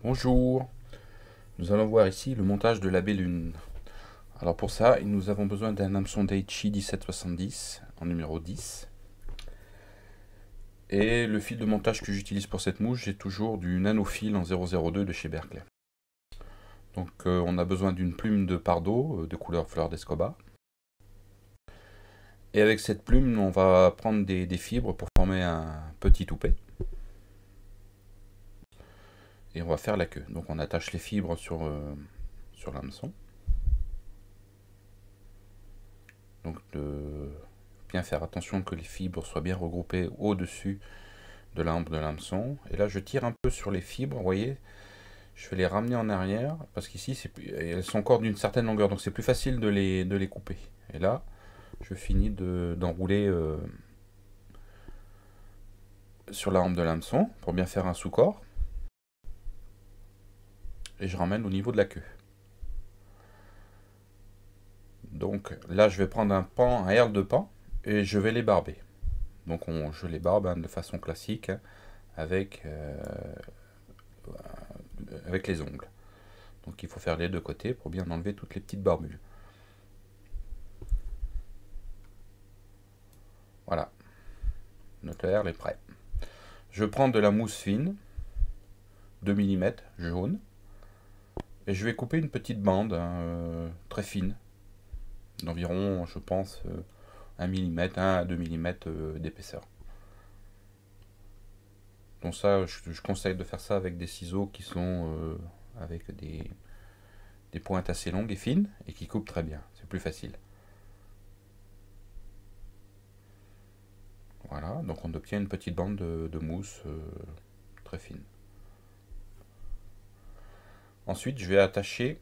Bonjour, nous allons voir ici le montage de la B-Lune. Alors pour ça, nous avons besoin d'un hameçon Daichi 1770 en numéro 10. Et le fil de montage que j'utilise pour cette mouche, j'ai toujours du nanofil en 002 de chez Berkeley. Donc on a besoin d'une plume de Pardo de couleur fleur d'Escoba. Et avec cette plume, on va prendre des fibres pour former un petit toupet. Et on va faire la queue. Donc on attache les fibres sur l'hameçon. Donc bien faire attention que les fibres soient bien regroupées au-dessus de l'ambre de l'hameçon. Et là je tire un peu sur les fibres, vous voyez, je vais les ramener en arrière, parce qu'ici elles sont encore d'une certaine longueur, donc c'est plus facile de les couper. Et là, je finis d'enrouler sur l'ambre de l'hameçon, pour bien faire un sous-corps. Et je ramène au niveau de la queue. Donc là je vais prendre un pan, un herle de pan, et je vais les barber. Donc je les barbe de façon classique, avec les ongles. Donc il faut faire les deux côtés pour bien enlever toutes les petites barbules. Voilà, notre herle est prêt. Je prends de la mousse fine, 2 mm jaune, et je vais couper une petite bande très fine, d'environ, je pense, 1 mm, 1 à 2 mm d'épaisseur. Donc ça, je conseille de faire ça avec des ciseaux qui sont avec des pointes assez longues et fines, et qui coupent très bien, c'est plus facile. Voilà, donc on obtient une petite bande de mousse très fine. Ensuite, je vais attacher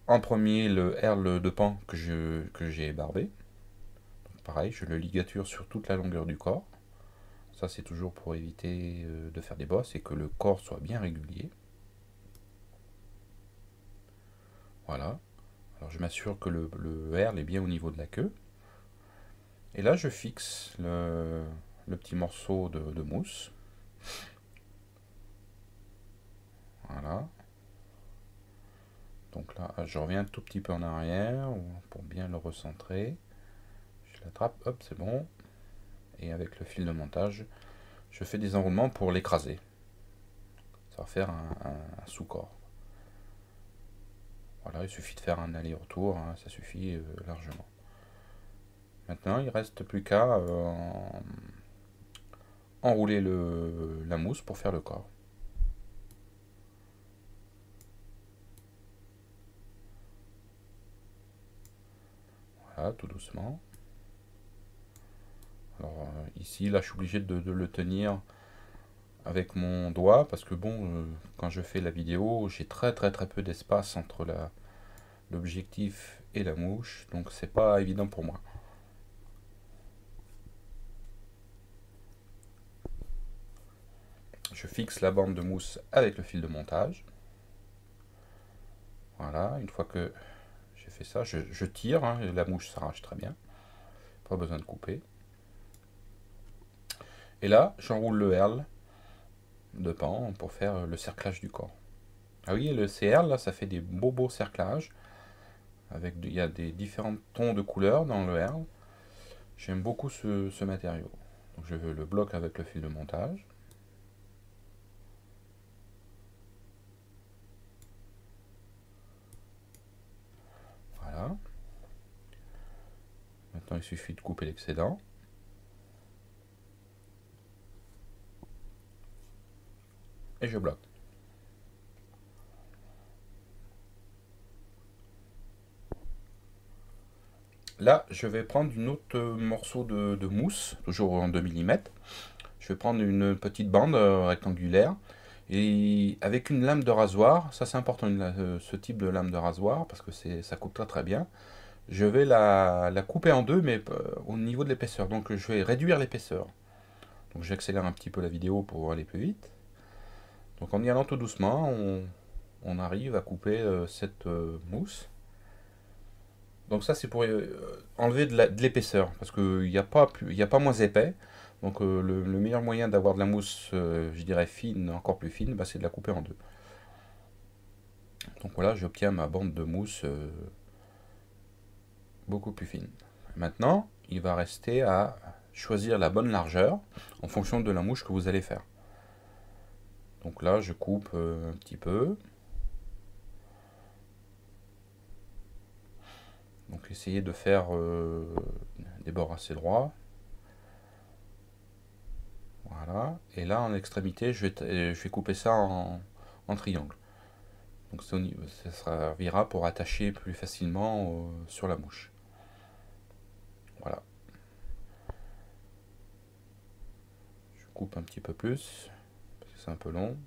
en premier le herle de pan que j'ai barbé. Donc pareil, je le ligature sur toute la longueur du corps. Ça, c'est toujours pour éviter de faire des bosses et que le corps soit bien régulier. Voilà. Alors, je m'assure que le herle est bien au niveau de la queue. Et là, je fixe le petit morceau de mousse. Voilà. Donc là, je reviens un tout petit peu en arrière pour bien le recentrer. Je l'attrape, hop, c'est bon. Et avec le fil de montage, je fais des enroulements pour l'écraser. Ça va faire un sous-corps. Voilà, il suffit de faire un aller-retour, hein, ça suffit largement. Maintenant, il ne reste plus qu'à enrouler la mousse pour faire le corps. Voilà, tout doucement. Alors ici, là, je suis obligé de le tenir avec mon doigt parce que bon, quand je fais la vidéo, j'ai très peu d'espace entre l'objectif et la mouche, donc c'est pas évident pour moi. Je fixe la bande de mousse avec le fil de montage. Voilà, une fois que j'ai fait ça, je tire, hein, et la mouche s'arrache très bien. Pas besoin de couper. Et là, j'enroule le herle de pan pour faire le cerclage du corps. Ah oui, le CR, là, ça fait des beaux cerclages. Il y a des différents tons de couleurs dans le herle. J'aime beaucoup ce matériau. Donc je le bloque avec le fil de montage. Voilà. Maintenant, il suffit de couper l'excédent. Et je bloque. Là, je vais prendre une autre morceau de mousse, toujours en 2 mm. Je vais prendre une petite bande rectangulaire. Et avec une lame de rasoir, ça c'est important, ce type de lame de rasoir, parce que ça coupe très bien. Je vais la couper en deux, mais au niveau de l'épaisseur. Donc je vais réduire l'épaisseur. Donc j'accélère un petit peu la vidéo pour aller plus vite. Donc en y allant tout doucement, on arrive à couper cette mousse. Donc ça c'est pour enlever de l'épaisseur, parce qu'il n'y a pas moins épais. Donc le meilleur moyen d'avoir de la mousse, je dirais fine, encore plus fine, bah, c'est de la couper en deux. Donc voilà, j'obtiens ma bande de mousse beaucoup plus fine. Maintenant, il va rester à choisir la bonne largeur en fonction de la mouche que vous allez faire. Donc là, je coupe un petit peu. Donc essayez de faire des bords assez droits. Voilà. Et là, en extrémité, je vais couper ça en triangle. Donc ça servira pour attacher plus facilement sur la mouche. Voilà. Je coupe un petit peu plus, parce que c'est un peu long.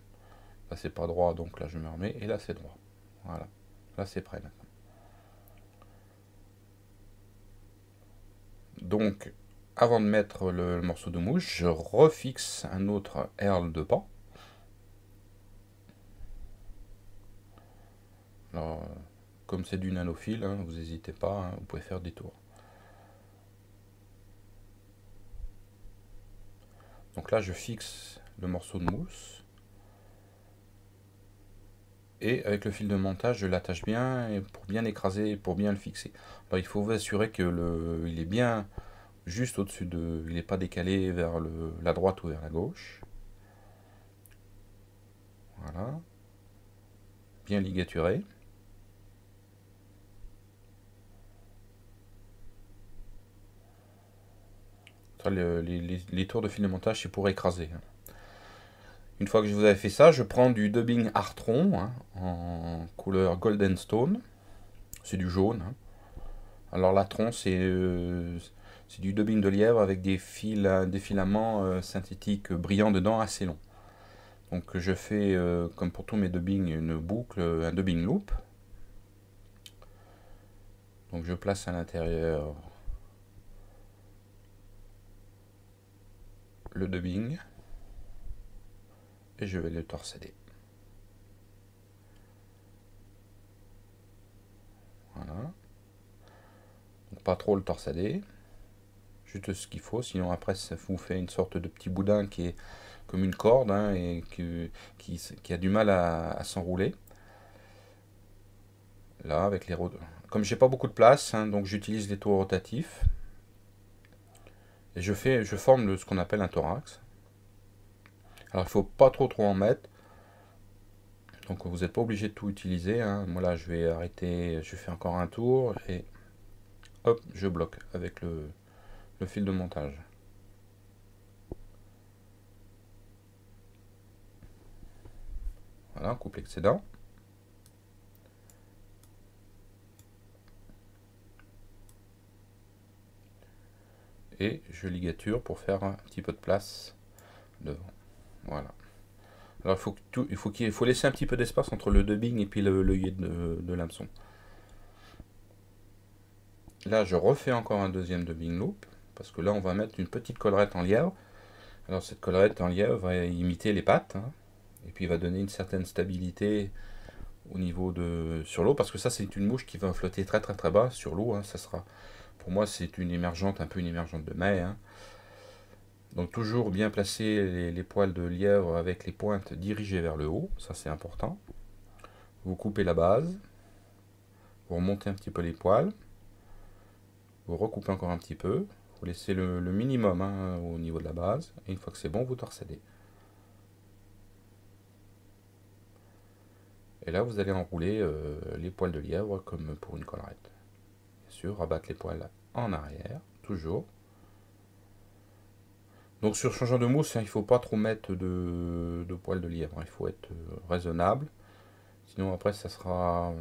Là, c'est pas droit, donc là, je me remets. Et là, c'est droit. Voilà. Là, c'est prêt maintenant. Donc, avant de mettre le morceau de mouche, je refixe un autre herle de pan. Alors, comme c'est du nanofil, hein, vous n'hésitez pas, hein, vous pouvez faire des tours. Donc là, je fixe le morceau de mousse. Et avec le fil de montage, je l'attache bien pour bien écraser, pour bien le fixer. Alors, il faut vous assurer que il est bien juste au-dessus de... Il n'est pas décalé vers la droite ou vers la gauche. Voilà. Bien ligaturé. Les tours de fil de montage, c'est pour écraser. Une fois que je vous ai fait ça, je prends du dubbing Artron hein, en couleur Golden Stone. C'est du jaune. Hein. Alors l'Artron, c'est du dubbing de lièvre avec des filaments synthétiques brillants dedans assez longs. Donc je fais, comme pour tous mes dubbings, une boucle, un dubbing loop. Donc je place à l'intérieur le dubbing et je vais le torsader. Voilà. Donc pas trop le torsader, juste ce qu'il faut, sinon après ça vous fait une sorte de petit boudin qui est comme une corde hein, et qui a du mal à s'enrouler. Là, avec les comme j'ai pas beaucoup de place, hein, donc j'utilise les tours rotatifs. Et je forme ce qu'on appelle un thorax. Alors il faut pas trop en mettre. Donc vous n'êtes pas obligé de tout utiliser. Hein. Moi là je vais arrêter, je fais encore un tour et hop, je bloque avec le fil de montage. Voilà, on coupe l'excédent. Et je ligature pour faire un petit peu de place devant. Voilà. Alors il faut laisser un petit peu d'espace entre le dubbing et puis l'œillet de l'hameçon. Là je refais encore un deuxième dubbing loop, parce que là on va mettre une petite collerette en lièvre. Alors cette collerette en lièvre va imiter les pattes, hein, et puis va donner une certaine stabilité au niveau sur l'eau, parce que ça c'est une mouche qui va flotter très très très bas sur l'eau. Hein, ça sera, pour moi c'est une émergente, un peu une émergente de mer. Hein. Donc toujours bien placer les poils de lièvre avec les pointes dirigées vers le haut, ça c'est important. Vous coupez la base, vous remontez un petit peu les poils, vous recoupez encore un petit peu, vous laissez le minimum hein, au niveau de la base, et une fois que c'est bon, vous torsadez. Et là, vous allez enrouler les poils de lièvre comme pour une collerette. Bien sûr, rabattre les poils en arrière, toujours. Donc sur changeant de mousse, hein, il ne faut pas trop mettre de poils de lièvre. Il faut être raisonnable. Sinon après, ça sera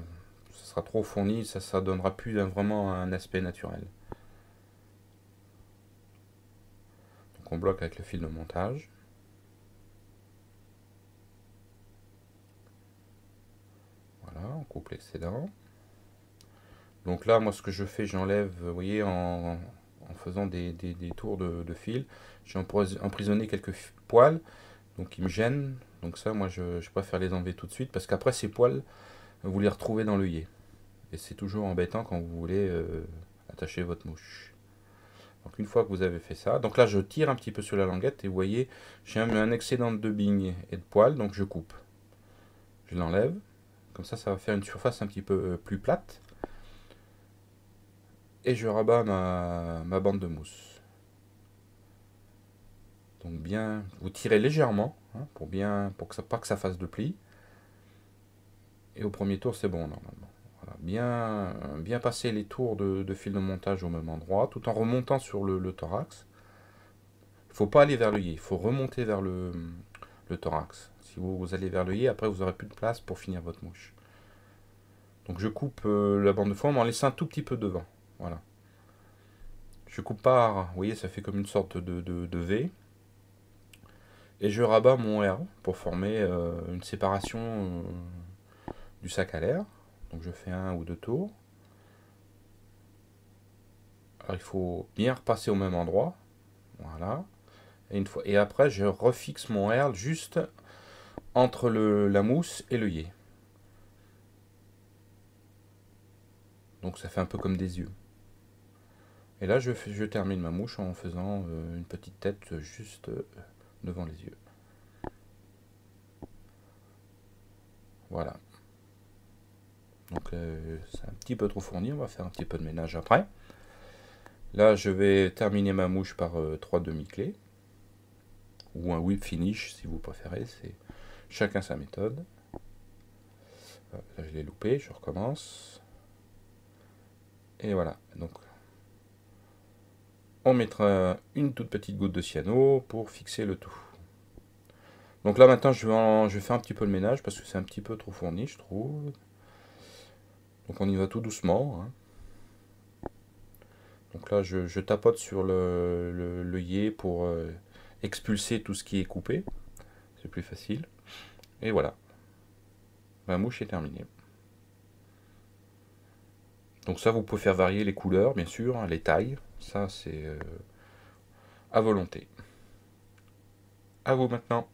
trop fourni, ça donnera plus vraiment un aspect naturel. Donc on bloque avec le fil de montage. Voilà, on coupe l'excédent. Donc là, moi, ce que je fais, j'enlève, vous voyez, en faisant des tours de fil, j'ai emprisonné quelques poils, donc ils me gênent. Donc ça, moi, je préfère les enlever tout de suite, parce qu'après, ces poils, vous les retrouvez dans l'œillet. Et c'est toujours embêtant quand vous voulez attacher votre mouche. Donc une fois que vous avez fait ça, donc là je tire un petit peu sur la languette et vous voyez, j'ai un excédent de dubbing et de poils, donc je coupe. Je l'enlève, comme ça va faire une surface un petit peu plus plate. Et je rabats ma bande de mousse. Donc bien, vous tirez légèrement, hein, pour que pas que ça fasse de plis. Et au premier tour, c'est bon normalement. Voilà. Bien passer les tours de fil de montage au même endroit, tout en remontant sur le thorax. Il ne faut pas aller vers l'œillet, il faut remonter vers le thorax. Si vous allez vers l'œillet, après vous n'aurez plus de place pour finir votre mouche. Donc je coupe la bande de forme en laissant un tout petit peu devant. Voilà. Je coupe par, vous voyez, ça fait comme une sorte de V. Et je rabats mon R pour former une séparation du sac à l'air. Donc je fais 1 ou 2 tours. Alors il faut bien repasser au même endroit. Voilà. Et après je refixe mon R juste entre la mousse et l'œillet. Donc ça fait un peu comme des yeux. Et là je termine ma mouche en faisant une petite tête juste devant les yeux. Voilà. Donc c'est un petit peu trop fourni, on va faire un petit peu de ménage après. Là je vais terminer ma mouche par 3 demi-clés. Ou un whip finish si vous préférez, c'est chacun sa méthode. Là je l'ai loupé, je recommence. Et voilà, donc on mettra une toute petite goutte de cyano pour fixer le tout. Donc là maintenant je vais faire un petit peu le ménage parce que c'est un petit peu trop fourni je trouve. Donc on y va tout doucement. Hein. Donc là je tapote sur l'œillet pour expulser tout ce qui est coupé. C'est plus facile. Et voilà. Ma mouche est terminée. Donc ça vous pouvez faire varier les couleurs bien sûr, hein, les tailles. Ça c'est à volonté. À vous maintenant.